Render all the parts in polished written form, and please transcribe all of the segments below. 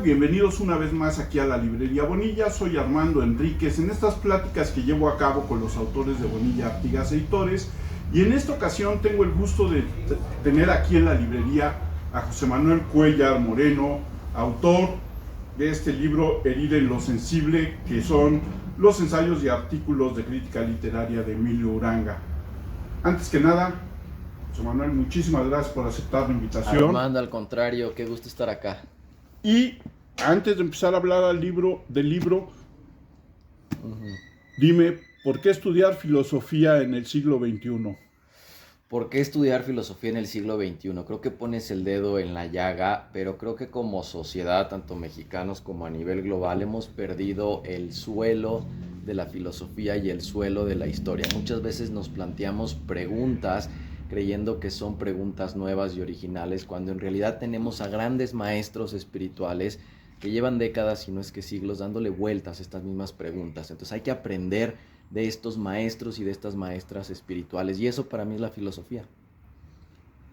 Bienvenidos una vez más aquí a la Librería Bonilla. Soy Armando Enríquez en estas pláticas que llevo a cabo con los autores de Bonilla, Artigas Editores, y en esta ocasión tengo el gusto de tener aquí en la librería a José Manuel Cuéllar Moreno, autor de este libro Herida en lo sensible, que son los ensayos y artículos de crítica literaria de Emilio Uranga. Antes que nada, José Manuel, muchísimas gracias por aceptar la invitación. Armando, al contrario, qué gusto estar acá. Y antes de empezar a hablar del libro, dime, ¿por qué estudiar filosofía en el siglo XXI? ¿Por qué estudiar filosofía en el siglo XXI? Creo que pones el dedo en la llaga, pero creo que como sociedad, tanto mexicanos como a nivel global, hemos perdido el suelo de la filosofía y el suelo de la historia. Muchas veces nos planteamos preguntas creyendo que son preguntas nuevas y originales, cuando en realidad tenemos a grandes maestros espirituales que llevan décadas, si no es que siglos, dándole vueltas a estas mismas preguntas. Entonces hay que aprender de estos maestros y de estas maestras espirituales, y eso para mí es la filosofía.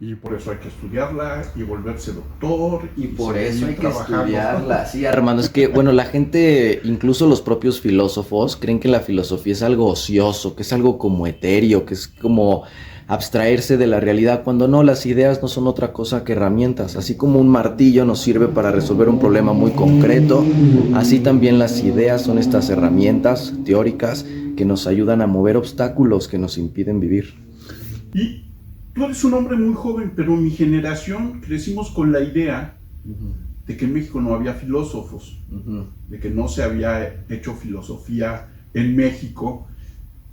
Y por eso hay que estudiarla y volverse doctor. Y por eso hay que estudiarla. Sí, Armando, es que, bueno, la gente, incluso los propios filósofos, creen que la filosofía es algo ocioso, que es algo como etéreo, que es como abstraerse de la realidad, cuando no, las ideas no son otra cosa que herramientas. Así como un martillo nos sirve para resolver un problema muy concreto, así también las ideas son estas herramientas teóricas que nos ayudan a mover obstáculos que nos impiden vivir. Y tú eres un hombre muy joven, pero mi generación crecimos con la idea de que en México no había filósofos, de que no se había hecho filosofía en México.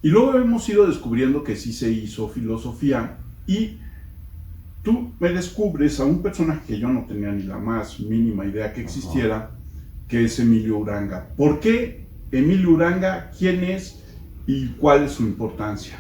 Y luego hemos ido descubriendo que sí se hizo filosofía, y tú me descubres a un personaje que yo no tenía ni la más mínima idea que existiera, que es Emilio Uranga. ¿Por qué Emilio Uranga? ¿Quién es y cuál es su importancia?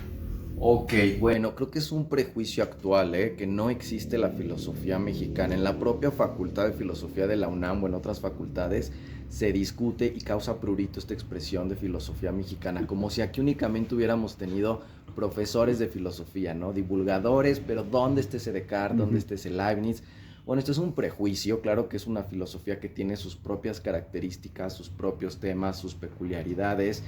Ok, bueno, creo que es un prejuicio actual, que no existe la filosofía mexicana. En la propia Facultad de Filosofía de la UNAM o en otras facultades se discute y causa prurito esta expresión de filosofía mexicana, como si aquí únicamente hubiéramos tenido profesores de filosofía, ¿no? Divulgadores, pero ¿dónde está ese Descartes? ¿Dónde está ese Leibniz? Bueno, esto es un prejuicio. Claro que es una filosofía que tiene sus propias características, sus propios temas, sus peculiaridades.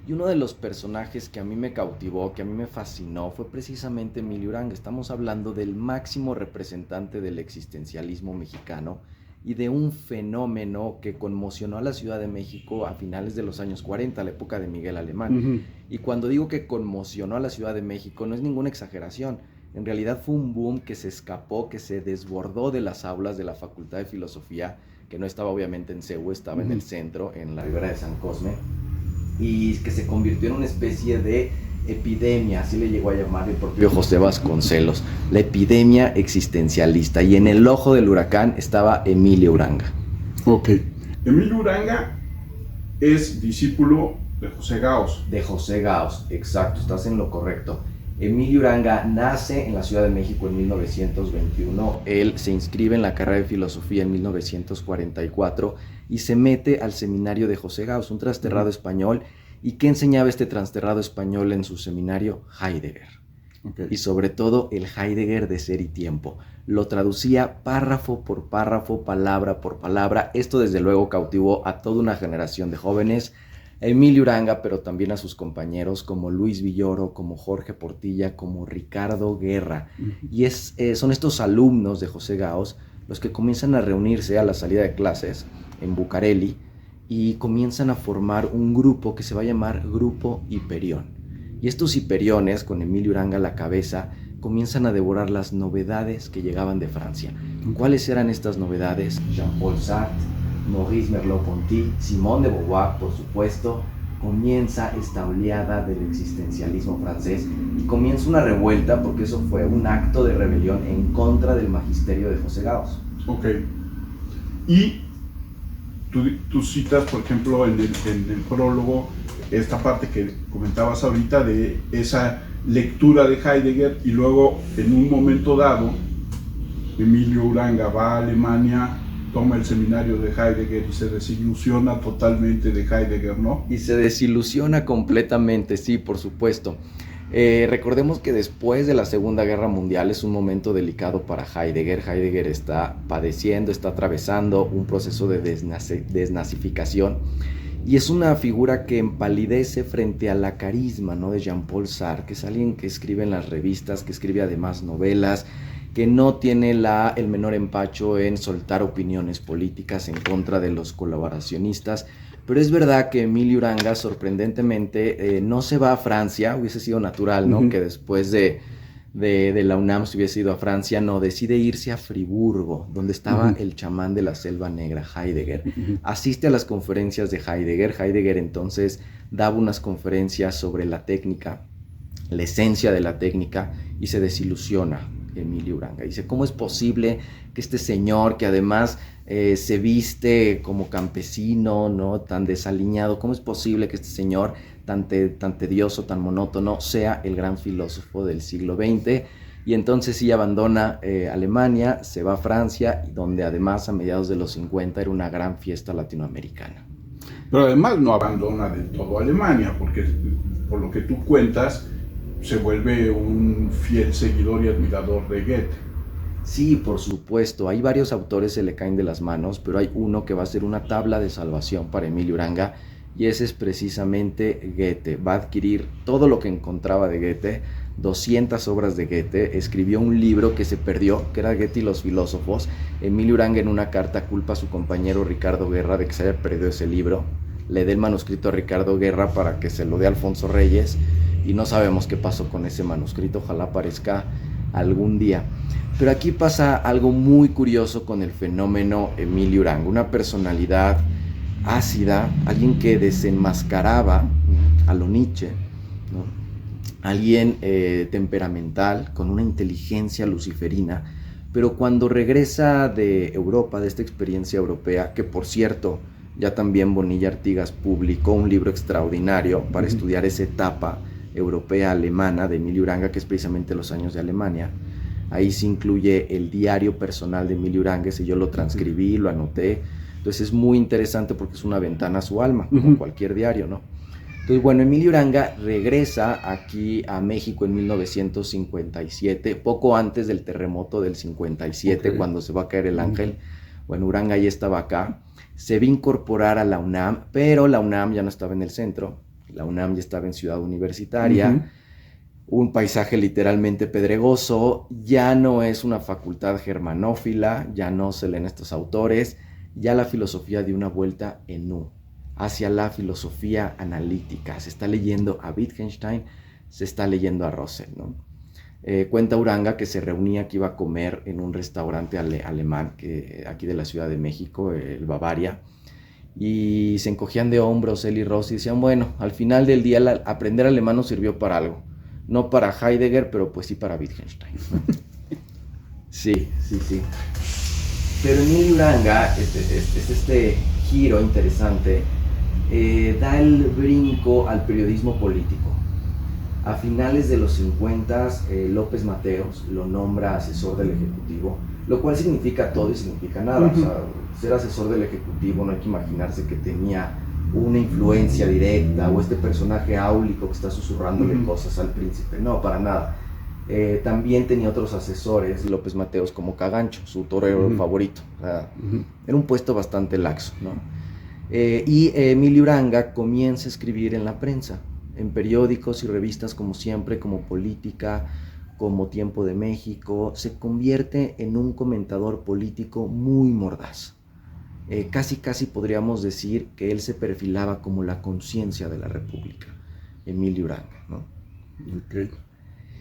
Y uno de los personajes que a mí me cautivó, que a mí me fascinó, fue precisamente Emilio Uranga. Estamos hablando del máximo representante del existencialismo mexicano y de un fenómeno que conmocionó a la Ciudad de México a finales de los años 40, la época de Miguel Alemán. Y cuando digo que conmocionó a la Ciudad de México, no es ninguna exageración. En realidad fue un boom que se escapó, que se desbordó de las aulas de la Facultad de Filosofía, que no estaba obviamente en CEU, estaba en el centro, en la Ribera de San Cosme, y que se convirtió en una especie de epidemia, así le llegó a llamar el propio José Vasconcelos, la epidemia existencialista, y en el ojo del huracán estaba Emilio Uranga. Ok. Emilio Uranga es discípulo de José Gauss. De José Gauss, exacto, estás en lo correcto. Emilio Uranga nace en la Ciudad de México en 1921, él se inscribe en la carrera de filosofía en 1944 y se mete al seminario de José Gauss, un trasterrado español. ¿Y qué enseñaba este trasterrado español en su seminario? Heidegger. Okay. Y sobre todo el Heidegger de Ser y Tiempo. Lo traducía párrafo por párrafo, palabra por palabra. Esto desde luego cautivó a toda una generación de jóvenes. Emilio Uranga, pero también a sus compañeros como Luis Villoro, como Jorge Portilla, como Ricardo Guerra. Y son estos alumnos de José Gauss los que comienzan a reunirse a la salida de clases en Bucareli y comienzan a formar un grupo que se va a llamar Grupo Hiperión. Y estos hiperiones, con Emilio Uranga a la cabeza, comienzan a devorar las novedades que llegaban de Francia. ¿Cuáles eran estas novedades? Jean-Paul Sartre, Maurice Merleau-Ponty, Simone de Beauvoir, por supuesto. Comienza esta oleada del existencialismo francés y comienza una revuelta, porque eso fue un acto de rebelión en contra del magisterio de José Gauss. Ok. Y tú citas, por ejemplo, en el prólogo, esta parte que comentabas ahorita de esa lectura de Heidegger, y luego en un momento dado Emilio Uranga va a Alemania, toma el seminario de Heidegger y se desilusiona totalmente de Heidegger, ¿no? Y se desilusiona completamente, sí, por supuesto. Recordemos que después de la Segunda Guerra Mundial es un momento delicado para Heidegger. Heidegger está padeciendo, está atravesando un proceso de desnazificación y es una figura que empalidece frente a la carisma, ¿no?, de Jean-Paul Sartre, que es alguien que escribe en las revistas, que escribe además novelas, que no tiene el menor empacho en soltar opiniones políticas en contra de los colaboracionistas. Pero es verdad que Emilio Uranga, sorprendentemente, no se va a Francia. Hubiese sido natural, ¿no?, que después de la UNAM se hubiese ido a Francia. No, decide irse a Friburgo, donde estaba el chamán de la Selva Negra, Heidegger. Asiste a las conferencias de Heidegger. Heidegger entonces daba unas conferencias sobre la técnica, la esencia de la técnica, y se desilusiona Emilio Uranga. Dice, ¿cómo es posible que este señor, que además se viste como campesino, ¿no?, tan desaliñado, cómo es posible que este señor tan tedioso, tan monótono, sea el gran filósofo del siglo XX? Y entonces sí abandona Alemania, se va a Francia, donde además a mediados de los 50 era una gran fiesta latinoamericana. Pero además no abandona del todo Alemania, porque por lo que tú cuentas, se vuelve un fiel seguidor y admirador de Goethe. Sí, por supuesto, hay varios autores se le caen de las manos, pero hay uno que va a ser una tabla de salvación para Emilio Uranga, y ese es precisamente Goethe. Va a adquirir todo lo que encontraba de Goethe, 200 obras de Goethe, escribió un libro que se perdió, que era Goethe y los filósofos. Emilio Uranga en una carta culpa a su compañero Ricardo Guerra de que se haya perdido ese libro, le dé el manuscrito a Ricardo Guerra para que se lo dé a Alfonso Reyes, y no sabemos qué pasó con ese manuscrito, ojalá aparezca algún día. Pero aquí pasa algo muy curioso con el fenómeno Emilio Uranga, una personalidad ácida, alguien que desenmascaraba a lo Nietzsche, ¿no?, alguien temperamental, con una inteligencia luciferina, pero cuando regresa de Europa, de esta experiencia europea, que por cierto, ya también Bonilla Artigas publicó un libro extraordinario para estudiar esa etapa europea alemana de Emilio Uranga, que es precisamente los años de Alemania. Ahí se incluye el diario personal de Emilio Uranga, y yo lo transcribí, lo anoté. Entonces es muy interesante porque es una ventana a su alma, como cualquier diario, ¿no? Entonces, bueno, Emilio Uranga regresa aquí a México en 1957, poco antes del terremoto del 57, cuando se va a caer el Ángel. Bueno, Uranga ya estaba acá, se va a incorporar a la UNAM, pero la UNAM ya no estaba en el centro, la UNAM ya estaba en Ciudad Universitaria, un paisaje literalmente pedregoso, ya no es una facultad germanófila, ya no se leen estos autores, ya la filosofía dio una vuelta en U, hacia la filosofía analítica. Se está leyendo a Wittgenstein, se está leyendo a Russell, ¿no? Cuenta Uranga que se reunía, que iba a comer en un restaurante alemán, aquí de la Ciudad de México, el Bavaria, y se encogían de hombros él y Rossi y decían, bueno, al final del día aprender alemán nos sirvió para algo. No para Heidegger, pero pues sí para Wittgenstein. Sí. Pero Emilio Uranga, este giro interesante, da el brinco al periodismo político. A finales de los 50, López Mateos lo nombra asesor del Ejecutivo, lo cual significa todo y significa nada. O sea, ser asesor del Ejecutivo no hay que imaginarse que tenía una influencia directa o este personaje áulico que está susurrándole cosas al príncipe. No, para nada. También tenía otros asesores, López Mateos, como Cagancho, su torero favorito. O sea, era un puesto bastante laxo, ¿no? Y Emilio Uranga comienza a escribir en la prensa, en periódicos y revistas como Siempre, como Política, como Tiempo de México. Se convierte en un comentador político muy mordaz. Casi podríamos decir que él se perfilaba como la conciencia de la República, Emilio Uranga, ¿no?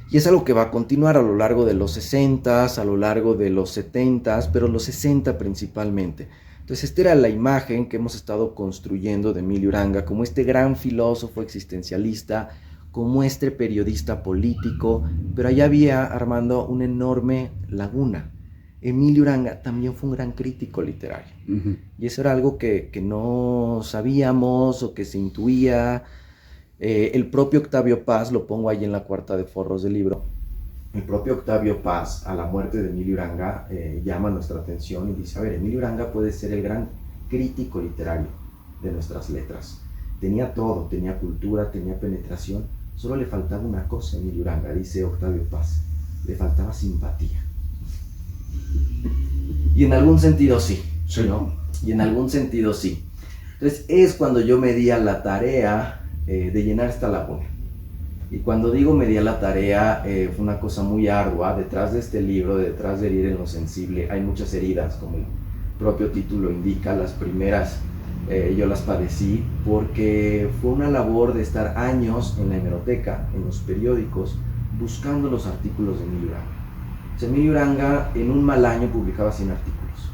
Y es algo que va a continuar a lo largo de los 60s, a lo largo de los 70s, pero los 60 principalmente. Entonces esta era la imagen que hemos estado construyendo de Emilio Uranga como este gran filósofo existencialista, como este periodista político, pero allá había, Armando, una enorme laguna. Emilio Uranga también fue un gran crítico literario, y eso era algo que no sabíamos o que se intuía. El propio Octavio Paz, lo pongo ahí en la cuarta de forros del libro, el propio Octavio Paz, a la muerte de Emilio Uranga, llama nuestra atención y dice, a ver, Emilio Uranga puede ser el gran crítico literario de nuestras letras. Tenía todo, tenía cultura, tenía penetración, Solo le faltaba una cosa a Emilio Uranga, dice Octavio Paz, le faltaba simpatía. Y en algún sentido sí, ¿no? Y en algún sentido sí. Entonces es cuando yo me di a la tarea de llenar esta laguna. Y cuando digo me di a la tarea, fue una cosa muy ardua. Detrás de este libro, detrás de Herir en lo sensible, hay muchas heridas, como el propio título indica. Las primeras yo las padecí porque fue una labor de estar años en la hemeroteca, en los periódicos, buscando los artículos de Emilio Uranga. O sea, Emilio Uranga en un mal año publicaba 100 artículos,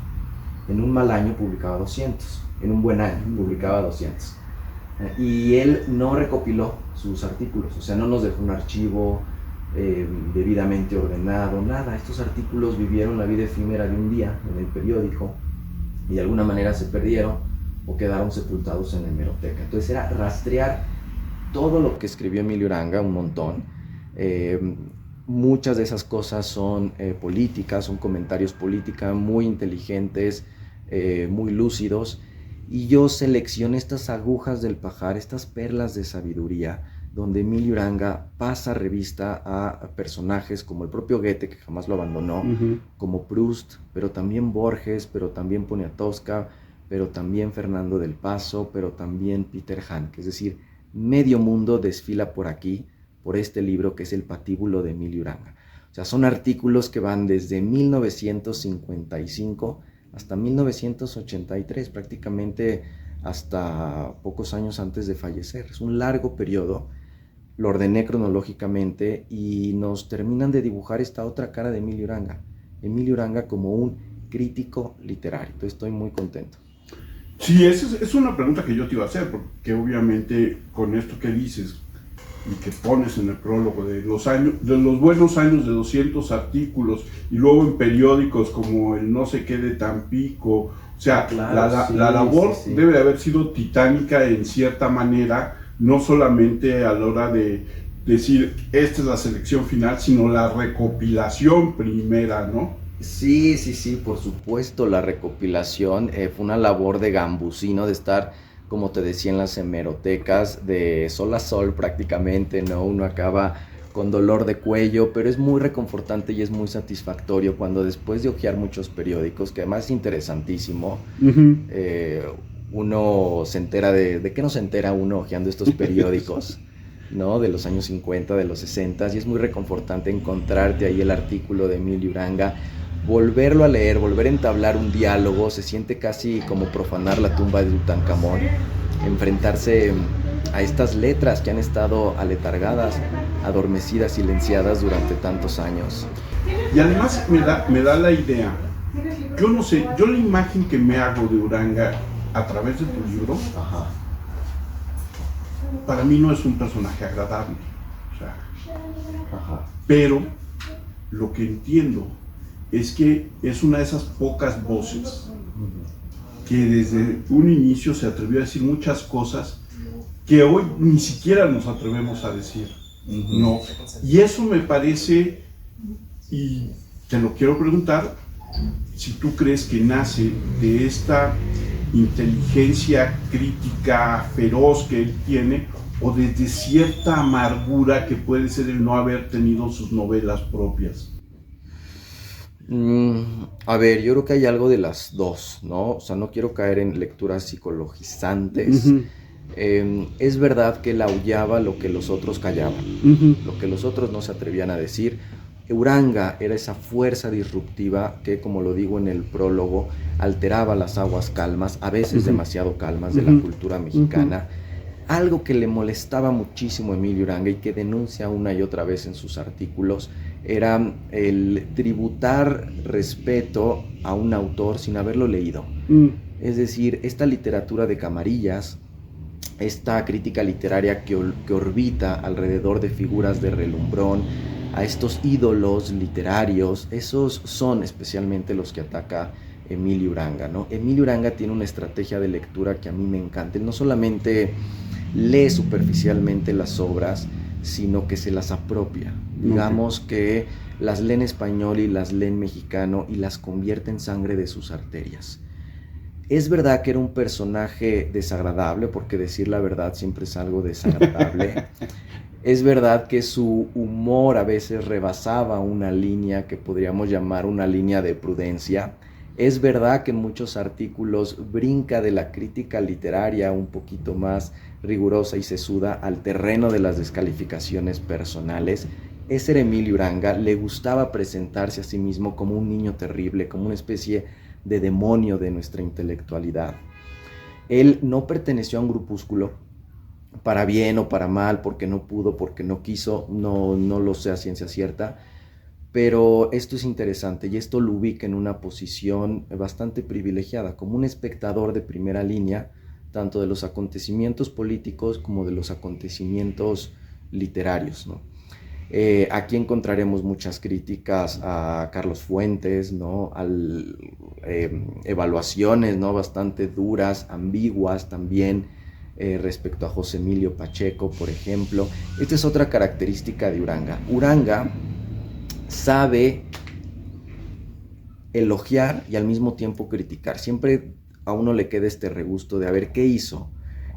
en un mal año publicaba 200, en un buen año publicaba 200. Y él no recopiló sus artículos, o sea, no nos dejó un archivo debidamente ordenado, nada. Estos artículos vivieron la vida efímera de un día en el periódico y de alguna manera se perdieron o quedaron sepultados en la hemeroteca. Entonces era rastrear todo lo que escribió Emilio Uranga, un montón. Muchas de esas cosas son políticas, son comentarios políticos muy inteligentes, muy lúcidos. Y yo seleccioné estas agujas del pajar, estas perlas de sabiduría, donde Emilio Uranga pasa revista a personajes como el propio Goethe, que jamás lo abandonó, como Proust, pero también Borges, pero también Poniatowska, pero también Fernando del Paso, pero también Peter Handke. Es decir, medio mundo desfila por aquí, por este libro que es El Patíbulo de Emilio Uranga. O sea, son artículos que van desde 1955 hasta 1983, prácticamente hasta pocos años antes de fallecer. Es un largo periodo, lo ordené cronológicamente y nos terminan de dibujar esta otra cara de Emilio Uranga como un crítico literario. Entonces estoy muy contento. Sí, es una pregunta que yo te iba a hacer, porque obviamente con esto que dices y que pones en el prólogo de los buenos años de 200 artículos y luego en periódicos como el no sé qué de Tampico, o sea, claro, la labor debe de haber sido titánica en cierta manera, no solamente a la hora de decir esta es la selección final, sino la recopilación primera, ¿no? Sí, por supuesto, la recopilación fue una labor de gambusino, de estar, como te decía, en las hemerotecas de sol a sol prácticamente, ¿no? Uno acaba con dolor de cuello, pero es muy reconfortante y es muy satisfactorio cuando después de hojear muchos periódicos, que además es interesantísimo, uno se entera de qué no se entera uno hojeando estos periódicos, ¿no? De los años 50, de los 60, y es muy reconfortante encontrarte ahí el artículo de Emilio Uranga, volverlo a leer, volver a entablar un diálogo. Se siente casi como profanar la tumba de Tutankamón, enfrentarse a estas letras que han estado aletargadas, adormecidas, silenciadas durante tantos años. Y además me da la idea, yo no sé, yo la imagen que me hago de Uranga a través de tu libro, para mí no es un personaje agradable, o sea, pero lo que entiendo es que es una de esas pocas voces que desde un inicio se atrevió a decir muchas cosas que hoy ni siquiera nos atrevemos a decir, ¿no? Y eso me parece, y te lo quiero preguntar, si tú crees que nace de esta inteligencia crítica feroz que él tiene, o desde cierta amargura que puede ser el no haber tenido sus novelas propias. A ver, yo creo que hay algo de las dos, ¿no? O sea, no quiero caer en lecturas psicologizantes. Es verdad que él aullaba lo que los otros callaban, lo que los otros no se atrevían a decir. Uranga era esa fuerza disruptiva que, como lo digo en el prólogo, alteraba las aguas calmas, a veces demasiado calmas, de la cultura mexicana. Algo que le molestaba muchísimo a Emilio Uranga y que denuncia una y otra vez en sus artículos era el tributar respeto a un autor sin haberlo leído. Es decir, esta literatura de camarillas, esta crítica literaria que orbita alrededor de figuras de relumbrón, a estos ídolos literarios, esos son especialmente los que ataca Emilio Uranga, ¿no? Emilio Uranga tiene una estrategia de lectura que a mí me encanta. Él no solamente lee superficialmente las obras, sino que se las apropia. Digamos que las lee en español y las lee en mexicano y las convierte en sangre de sus arterias. Es verdad que era un personaje desagradable, porque decir la verdad siempre es algo desagradable. Es verdad que su humor a veces rebasaba una línea que podríamos llamar una línea de prudencia. Es verdad que en muchos artículos brinca de la crítica literaria un poquito más rigurosa y sesuda al terreno de las descalificaciones personales. Ese era Emilio Uranga, le gustaba presentarse a sí mismo como un niño terrible, como una especie de demonio de nuestra intelectualidad. Él no perteneció a un grupúsculo, para bien o para mal, porque no pudo, porque no quiso, no lo sé a ciencia cierta, pero esto es interesante y esto lo ubica en una posición bastante privilegiada, como un espectador de primera línea, tanto de los acontecimientos políticos como de los acontecimientos literarios, ¿no? Aquí encontraremos muchas críticas a Carlos Fuentes, ¿no? Evaluaciones, ¿no? Bastante duras, ambiguas también, respecto a José Emilio Pacheco, por ejemplo. Esta es otra característica de Uranga. Uranga sabe elogiar y al mismo tiempo criticar. Siempre a uno le queda este regusto de a ver qué hizo.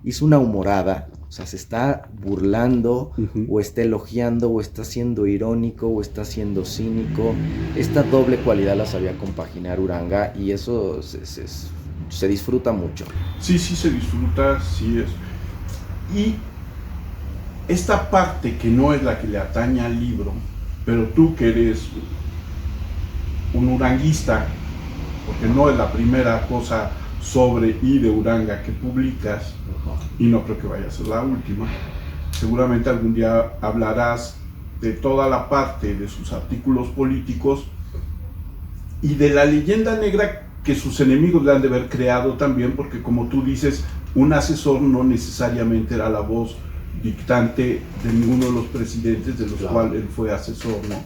Hizo una humorada, o sea, se está burlando, o está elogiando, o está siendo irónico, o está siendo cínico. Esta doble cualidad la sabía compaginar Uranga y eso se disfruta mucho. Sí, se disfruta, sí es. Y esta parte que no es la que le atañe al libro, pero tú que eres un uranguista, porque no es la primera cosa sobre y de Uranga que publicas, y no creo que vaya a ser la última, seguramente algún día hablarás de toda la parte de sus artículos políticos y de la leyenda negra que sus enemigos le han de haber creado también, porque como tú dices, un asesor no necesariamente era la voz dictante de ninguno de los presidentes de los cuales él fue asesor, ¿no?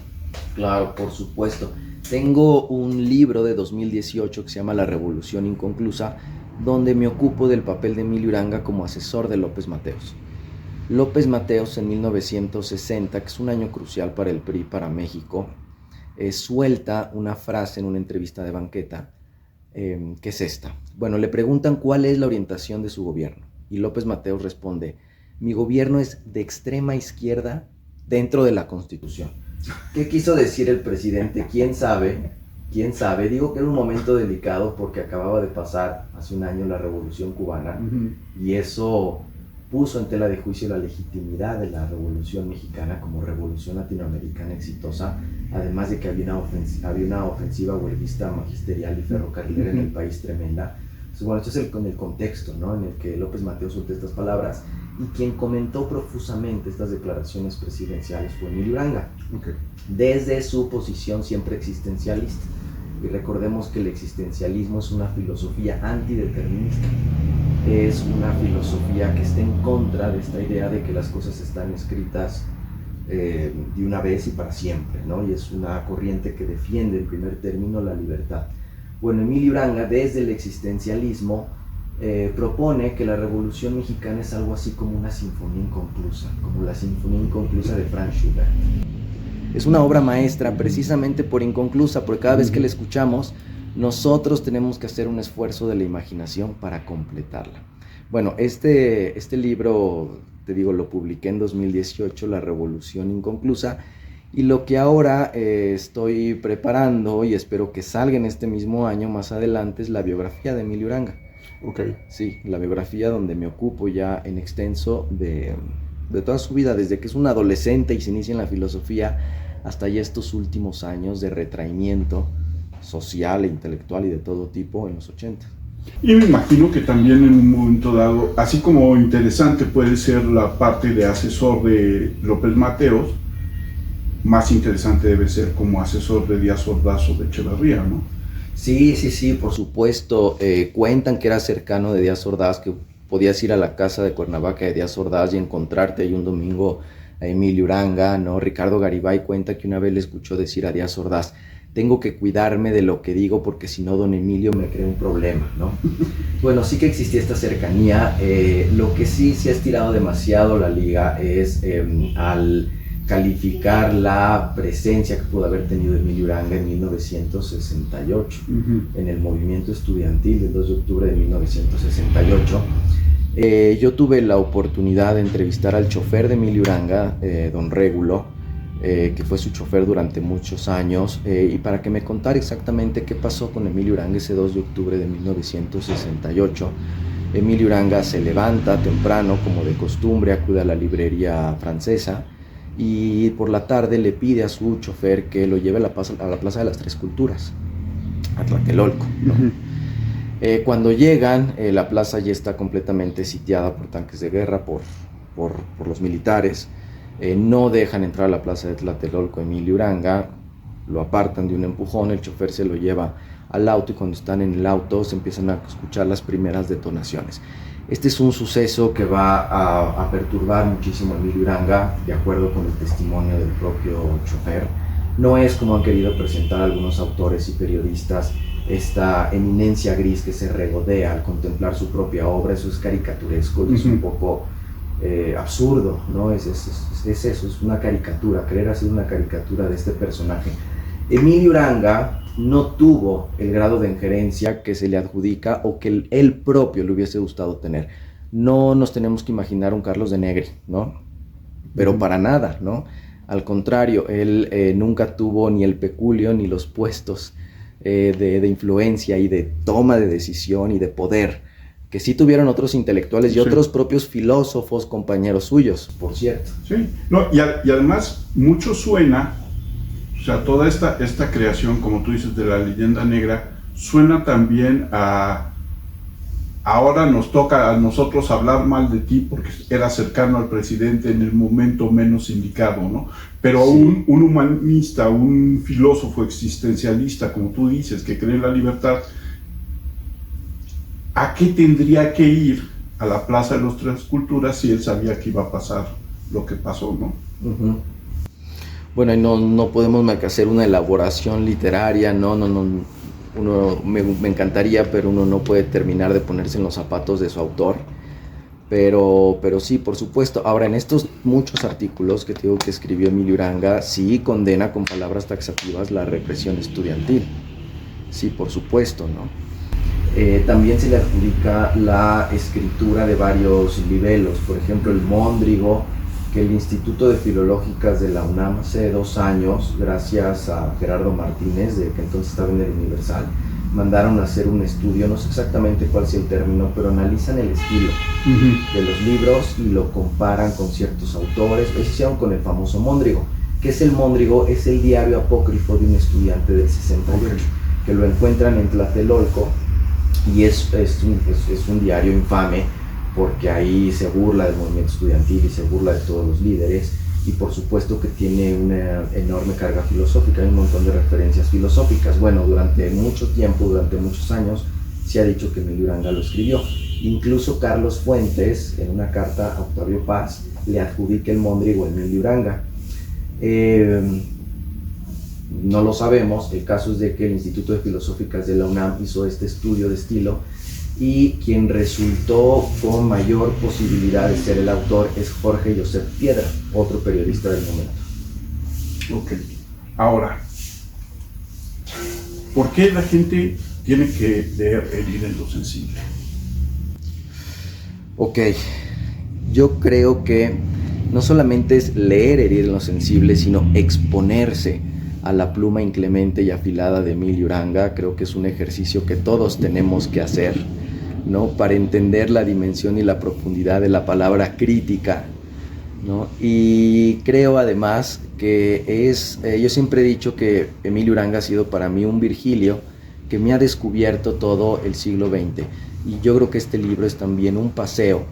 Claro, por supuesto. Tengo un libro de 2018 que se llama La Revolución Inconclusa, donde me ocupo del papel de Emilio Uranga como asesor de López Mateos. López Mateos en 1960, que es un año crucial para el PRI, para México, suelta una frase en una entrevista de banqueta, que es esta. Bueno, le preguntan cuál es la orientación de su gobierno y López Mateos responde: mi gobierno es de extrema izquierda dentro de la Constitución. ¿Qué quiso decir el presidente? ¿Quién sabe? ¿Quién sabe? Digo que era un momento delicado porque acababa de pasar hace un año la Revolución Cubana y eso puso en tela de juicio la legitimidad de la Revolución Mexicana como revolución latinoamericana exitosa, además de que había una ofensiva huelguista magisterial y ferrocarrilera en el país tremenda. Entonces, bueno, este es el contexto, ¿no?, en el que López Mateos suelta estas palabras, y quien comentó profusamente estas declaraciones presidenciales fue Emilio Uranga, desde su posición siempre existencialista. Y recordemos que el existencialismo es una filosofía antideterminista, es una filosofía que está en contra de esta idea de que las cosas están escritas de una vez y para siempre, ¿no? Y es una corriente que defiende en primer término la libertad. Bueno, Emilio Uranga, desde el existencialismo, propone que la Revolución Mexicana es algo así como una sinfonía inconclusa, como la Sinfonía Inconclusa de Franz Schubert. Es una obra maestra precisamente por inconclusa, porque cada vez que la escuchamos, nosotros tenemos que hacer un esfuerzo de la imaginación para completarla. Bueno, este libro, te digo, lo publiqué en 2018, La Revolución Inconclusa, y lo que ahora estoy preparando, y espero que salga en este mismo año más adelante, es la biografía de Emilio Uranga. Sí, la biografía donde me ocupo ya en extenso de toda su vida, desde que es un adolescente y se inicia en la filosofía hasta ya estos últimos años de retraimiento social e intelectual y de todo tipo en los 80. Y me imagino que también en un momento dado, así como interesante puede ser la parte de asesor de López Mateos, más interesante debe ser como asesor de Díaz Ordaz o de Echeverría, ¿no? Sí, por supuesto. Cuentan que era cercano de Díaz Ordaz, que podías ir a la casa de Cuernavaca de Díaz Ordaz y encontrarte ahí un domingo a Emilio Uranga, ¿no? Ricardo Garibay cuenta que una vez le escuchó decir a Díaz Ordaz: tengo que cuidarme de lo que digo porque si no don Emilio me crea un problema, ¿no? Bueno, sí que existía esta cercanía. Lo que sí se ha estirado demasiado la liga es al calificar la presencia que pudo haber tenido Emilio Uranga en 1968, en el movimiento estudiantil del 2 de octubre de 1968, Yo tuve la oportunidad de entrevistar al chofer de Emilio Uranga, don Régulo, que fue su chofer durante muchos años, y para que me contara exactamente qué pasó con Emilio Uranga ese 2 de octubre de 1968. Emilio Uranga se levanta temprano, como de costumbre, acude a la librería francesa y por la tarde le pide a su chofer que lo lleve a la Plaza de las Tres Culturas, a Tlatelolco, ¿no? Cuando llegan, la plaza ya está completamente sitiada por tanques de guerra, por los militares. No dejan entrar a la plaza de Tlatelolco a Emilio Uranga, lo apartan de un empujón, el chofer se lo lleva al auto y cuando están en el auto se empiezan a escuchar las primeras detonaciones. Este es un suceso que va a perturbar muchísimo a Emilio Uranga, de acuerdo con el testimonio del propio chofer. No es como han querido presentar algunos autores y periodistas esta eminencia gris que se regodea al contemplar su propia obra. Eso es caricaturesco y es un poco absurdo, ¿no? Es eso, es una caricatura, querer hacer una caricatura de este personaje. Emilio Uranga no tuvo el grado de injerencia que se le adjudica o que él propio le hubiese gustado tener. No nos tenemos que imaginar un Carlos de Negri, ¿no? Pero para nada, ¿no? Al contrario, él nunca tuvo ni el peculio ni los puestos de influencia y de toma de decisión y de poder que sí tuvieron otros intelectuales y otros propios filósofos, compañeros suyos, por cierto. Sí, no, y además mucho suena, o sea, toda esta creación, como tú dices, de la leyenda negra, suena también a... Ahora nos toca a nosotros hablar mal de ti porque era cercano al presidente en el momento menos indicado, ¿no? Pero sí. un humanista, un filósofo existencialista, como tú dices, que cree en la libertad, ¿a qué tendría que ir a la Plaza de las Tres Culturas si él sabía que iba a pasar lo que pasó, ¿no? Uh-huh. Bueno, y no podemos hacer una elaboración literaria, no. Uno me encantaría, pero uno no puede terminar de ponerse en los zapatos de su autor. Pero sí, por supuesto. Ahora, en estos muchos artículos que te digo que escribió Emilio Uranga, sí condena con palabras taxativas la represión estudiantil. Sí, por supuesto, ¿no? También se le adjudica la escritura de varios libelos, por ejemplo, el Móndrigo, que el Instituto de Filológicas de la UNAM hace 2 años, gracias a Gerardo Martínez, que entonces estaba en el Universal, mandaron a hacer un estudio, no sé exactamente cuál es el término, pero analizan el estilo de los libros y lo comparan con ciertos autores. Lo hicieron con el famoso Móndrigo. ¿Qué es el Móndrigo? Es el diario apócrifo de un estudiante del 68, que lo encuentran en Tlatelolco, y es un diario infame, porque ahí se burla del movimiento estudiantil y se burla de todos los líderes, y por supuesto que tiene una enorme carga filosófica, hay un montón de referencias filosóficas. Bueno, durante mucho tiempo, durante muchos años, se ha dicho que Emilio Uranga lo escribió. Incluso Carlos Fuentes, en una carta a Octavio Paz, le adjudica el Móndrigo a Emilio Uranga. No lo sabemos, el caso es de que el Instituto de Filosóficas de la UNAM hizo este estudio de estilo, y quien resultó con mayor posibilidad de ser el autor es Jorge Josep Piedra, otro periodista del momento. Ok, ahora, ¿por qué la gente tiene que leer Herir en lo Sensible? Ok, yo creo que no solamente es leer Herir en lo Sensible, sino exponerse a la pluma inclemente y afilada de Emilio Uranga. Creo que es un ejercicio que todos tenemos que hacer, ¿no? Para entender la dimensión y la profundidad de la palabra crítica, ¿no? Y creo además que yo siempre he dicho que Emilio Uranga ha sido para mí un Virgilio que me ha descubierto todo el siglo XX, y yo creo que este libro es también un paseo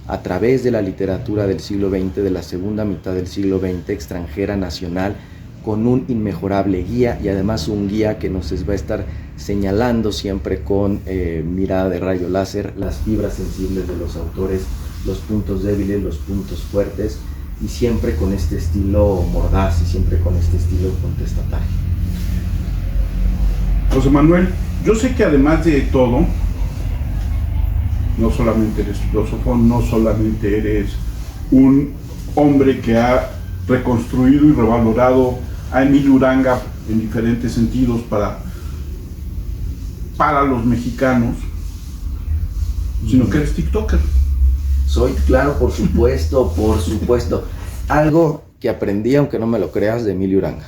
a través de la literatura del siglo XX, de la segunda mitad del siglo XX, extranjera, nacional, con un inmejorable guía, y además un guía que nos va a estar señalando siempre con mirada de rayo láser las fibras sensibles de los autores, los puntos débiles, los puntos fuertes, y siempre con este estilo mordaz y siempre con este estilo contestatario. José Manuel, yo sé que además de todo, no solamente eres filósofo, no solamente eres un hombre que ha reconstruido y revalorado a Emilio Uranga en diferentes sentidos para los mexicanos, sino que eres TikToker. Claro, por supuesto, por supuesto. Algo que aprendí, aunque no me lo creas, de Emilio Uranga.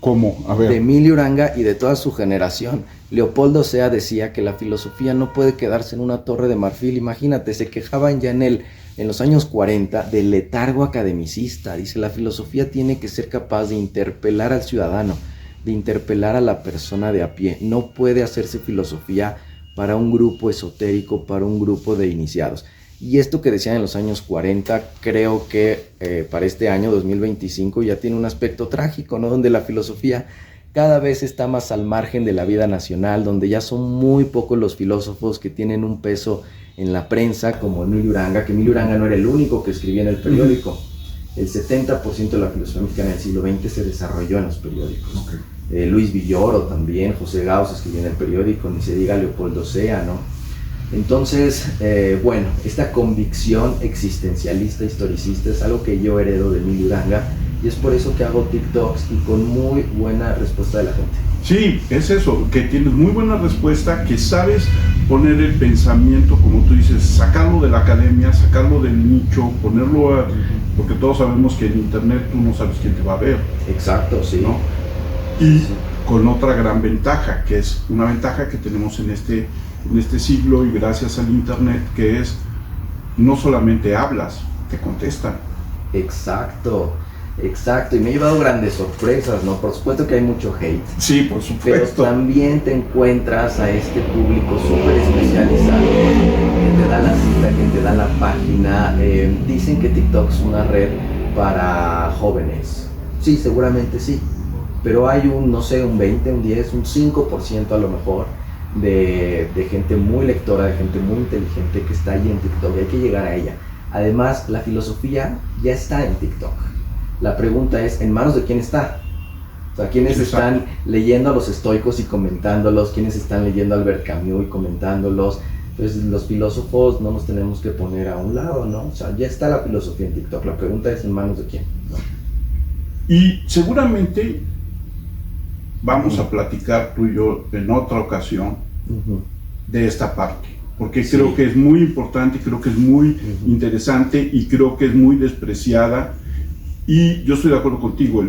¿Cómo? A ver. De Emilio Uranga y de toda su generación. Leopoldo Sea decía que la filosofía no puede quedarse en una torre de marfil. Imagínate, se quejaban ya en los años 40 del letargo academicista. Dice, la filosofía tiene que ser capaz de interpelar al ciudadano, de interpelar a la persona de a pie. No puede hacerse filosofía para un grupo esotérico, para un grupo de iniciados. Y esto que decían en los años 40, creo que para este año 2025 ya tiene un aspecto trágico, ¿no? Donde la filosofía cada vez está más al margen de la vida nacional, donde ya son muy pocos los filósofos que tienen un peso en la prensa, como Emilio Uranga, que Emilio Uranga no era el único que escribía en el periódico. El 70% de la filosofía mexicana del siglo XX se desarrolló en los periódicos. Okay. Luis Villoro también, José Gauss escribía en el periódico, ni se diga Leopoldo Sea, ¿no? Entonces, bueno, esta convicción existencialista, historicista, es algo que yo heredo de Emilio Uranga, y es por eso que hago TikToks y con muy buena respuesta de la gente. Sí, es eso, que tienes muy buena respuesta, que sabes poner el pensamiento, como tú dices, sacarlo de la academia, sacarlo del nicho, ponerlo porque todos sabemos que en internet tú no sabes quién te va a ver. Exacto, sí. ¿No? Y sí, con otra gran ventaja, que es una ventaja que tenemos en este siglo y gracias al internet, que es no solamente hablas, te contestan. Exacto, y me he llevado grandes sorpresas, ¿no? Por supuesto que hay mucho hate. Sí, por supuesto. Pero también te encuentras a este público súper especializado, que te da la cita, que te da la página. Dicen que TikTok es una red para jóvenes. Sí, seguramente sí. Pero hay un 20, un 10, un 5% a lo mejor de gente muy lectora, de gente muy inteligente que está ahí en TikTok y hay que llegar a ella. Además, la filosofía ya está en TikTok. La pregunta es, ¿en manos de quién está? O sea, ¿quiénes están leyendo a los estoicos y comentándolos? ¿Quiénes están leyendo a Albert Camus y comentándolos? Entonces, los filósofos no nos tenemos que poner a un lado, ¿no? O sea, ya está la filosofía en TikTok. La pregunta es, ¿en manos de quién? ¿No? Y seguramente vamos a platicar tú y yo en otra ocasión de esta parte, porque creo que es muy importante, creo que es muy interesante y creo que es muy despreciada, y yo estoy de acuerdo contigo,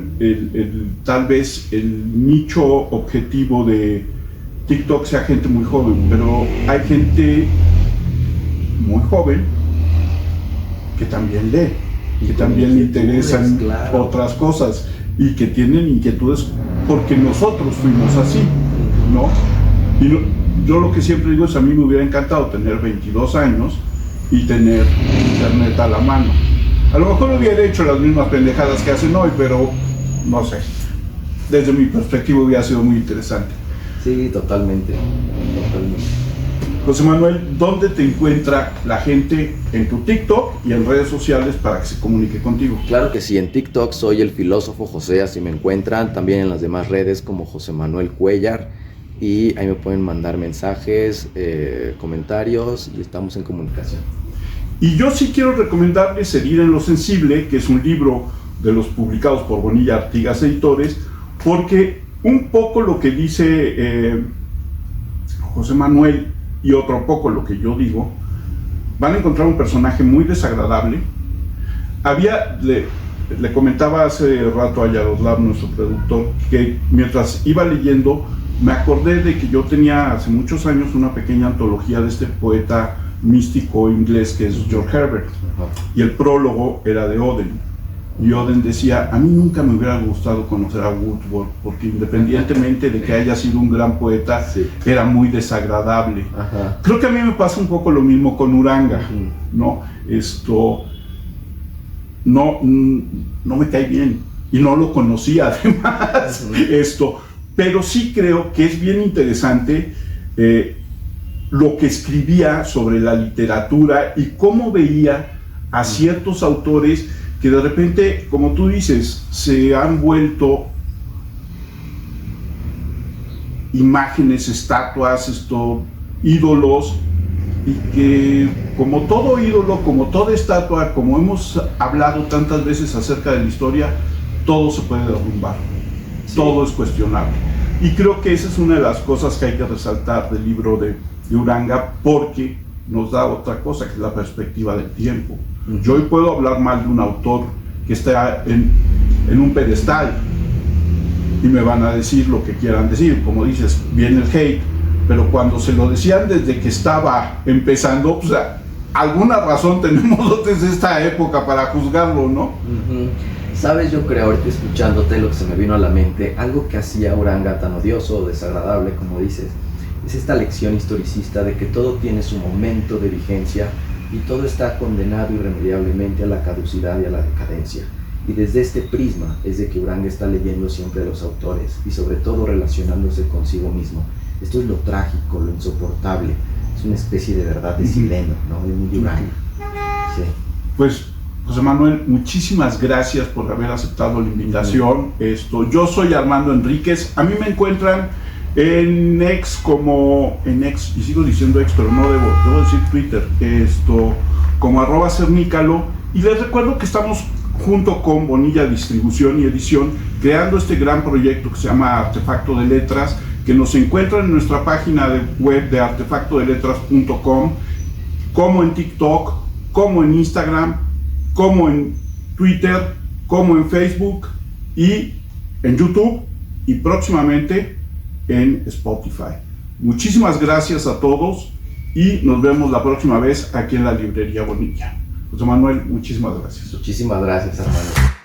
tal vez el nicho objetivo de TikTok sea gente muy joven, pero hay gente muy joven que también lee, que también le interesan otras cosas y que tienen inquietudes porque nosotros fuimos así, ¿no? Yo lo que siempre digo es, a mí me hubiera encantado tener 22 años y tener internet a la mano. A lo mejor hubiera hecho las mismas pendejadas que hacen hoy, pero no sé. Desde mi perspectiva hubiera sido muy interesante. Sí, totalmente. José Manuel, ¿dónde te encuentra la gente en tu TikTok y en redes sociales para que se comunique contigo? Claro que sí, en TikTok soy el filósofo José, así me encuentran, también en las demás redes como José Manuel Cuellar, y ahí me pueden mandar mensajes, comentarios, y estamos en comunicación. Y yo sí quiero recomendarles Herida en lo Sensible, que es un libro de los publicados por Bonilla Artigas Editores, porque un poco lo que dice José Manuel y otro poco lo que yo digo, van a encontrar un personaje muy desagradable. Le comentaba hace rato a Yaroslav, nuestro productor, que mientras iba leyendo me acordé de que yo tenía hace muchos años una pequeña antología de este poeta místico inglés que es George Herbert, y el prólogo era de Oden. Y Oden decía, a mí nunca me hubiera gustado conocer a Wordsworth, porque independientemente de que haya sido un gran poeta, era muy desagradable. Creo que a mí me pasa un poco lo mismo con Uranga, ¿no? No me cae bien, y no lo conocía además, pero sí creo que es bien interesante lo que escribía sobre la literatura y cómo veía a ciertos autores que de repente, como tú dices, se han vuelto imágenes, estatuas, ídolos, y que como todo ídolo, como toda estatua, como hemos hablado tantas veces acerca de la historia, todo se puede derrumbar, todo es cuestionable. Y creo que esa es una de las cosas que hay que resaltar del libro de Uranga, porque nos da otra cosa, que es la perspectiva del tiempo. Yo hoy puedo hablar mal de un autor que está en un pedestal y me van a decir lo que quieran decir, como dices, viene el hate, pero cuando se lo decían desde que estaba empezando, pues alguna razón tenemos desde esta época para juzgarlo, ¿no? Sabes, yo creo, ahorita escuchándote, lo que se me vino a la mente, algo que hacía Uranga tan odioso o desagradable, como dices, es esta lección historicista de que todo tiene su momento de vigencia y todo está condenado irremediablemente a la caducidad y a la decadencia. Y desde este prisma es de que Uranga está leyendo siempre a los autores y sobre todo relacionándose consigo mismo. Esto es lo trágico, lo insoportable. Es una especie de verdad de Sileno, ¿no? De muy Uranga. Sí. Pues, José Manuel, muchísimas gracias por haber aceptado la invitación. Yo soy Armando Enríquez. A mí me encuentran en X y sigo diciendo X, pero no debo decir Twitter, como @cernícalo. Y les recuerdo que estamos junto con Bonilla Distribución y Edición creando este gran proyecto que se llama Artefacto de Letras, que nos encuentran en nuestra página web de artefactodeletras.com, como en TikTok, como en Instagram, como en Twitter, como en Facebook y en YouTube y próximamente en Spotify. Muchísimas gracias a todos y nos vemos la próxima vez aquí en la Librería Bonilla. José Manuel, muchísimas gracias. Muchísimas gracias, hermano.